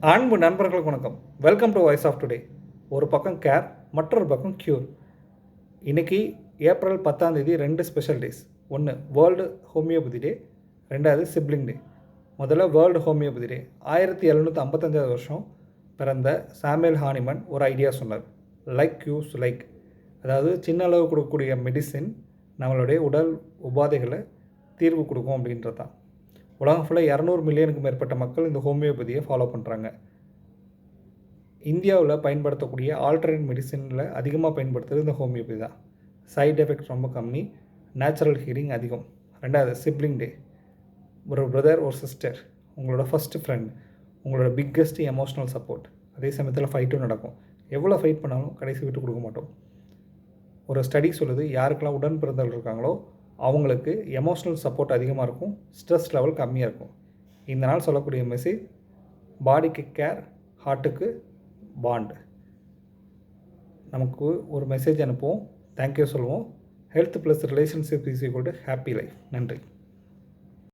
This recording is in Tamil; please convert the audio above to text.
அன்பு நண்பர்களுக்கு வணக்கம். Welcome to voice of today. ஒரு பக்கம் கேர், மற்றொரு பக்கம் க்யூர். இன்றைக்கி ஏப்ரல் 10 2 ஸ்பெஷல் டேஸ். ஒன்று வேர்ல்டு ஹோமியோபதி டே, ரெண்டாவது சிப்ளிங் டே. முதல்ல வேர்ல்டு ஹோமியோபதி டே. 1755 வருஷம் பிறந்த சாமுவேல் ஹானிமன் ஒரு ஐடியா சொன்னார். லைக் யூஸ் லைக், அதாவது சின்ன அளவு கொடுக்கக்கூடிய மெடிசின் நம்மளுடைய உடல் உபாதைகளை தீர்வு கொடுக்கும் அப்படின்றது தான். உலகம் ஃபுல்லாக 200 மில்லியனுக்கு மேற்பட்ட மக்கள் இந்த ஹோமியோபதியை ஃபாலோ பண்ணுறாங்க. இந்தியாவில் பயன்படுத்தக்கூடிய ஆல்டர்னேட் மெடிசனில் அதிகமாக பயன்படுத்துகிறது இந்த ஹோமியோபதி தான். சைட் எஃபெக்ட் ரொம்ப கம்மி, நேச்சுரல் ஹீலிங் அதிகம். ரெண்டாவது சிப்ளிங் டே. ஒரு பிரதர் ஒரு சிஸ்டர், உங்களோட ஃபஸ்ட்டு ஃப்ரெண்ட், உங்களோட பிக்கஸ்ட் எமோஷ்னல் சப்போர்ட். அதே சமயத்தில் ஃபைட்டும் நடக்கும். எவ்வளோ ஃபைட் பண்ணாலும் கடைசி விட்டு கொடுக்க மாட்டோம். ஒரு ஸ்டடி சொல்லுது, யாருக்கெல்லாம் உடன் பிறந்தவர்கள் இருக்காங்களோ அவங்களுக்கு எமோஷ்னல் சப்போர்ட் அதிகமாக இருக்கும், ஸ்ட்ரெஸ் லெவல் கம்மியாக இருக்கும். இந்த நாள் சொல்லக்கூடிய மெசேஜ், பாடிக்கு கேர், ஹார்ட்டுக்கு பாண்ட். நமக்கு ஒரு மெசேஜ் அனுப்புவோம், தேங்க்யூ சொல்லுவோம். Health plus relationship is equal to happy life. நன்றி.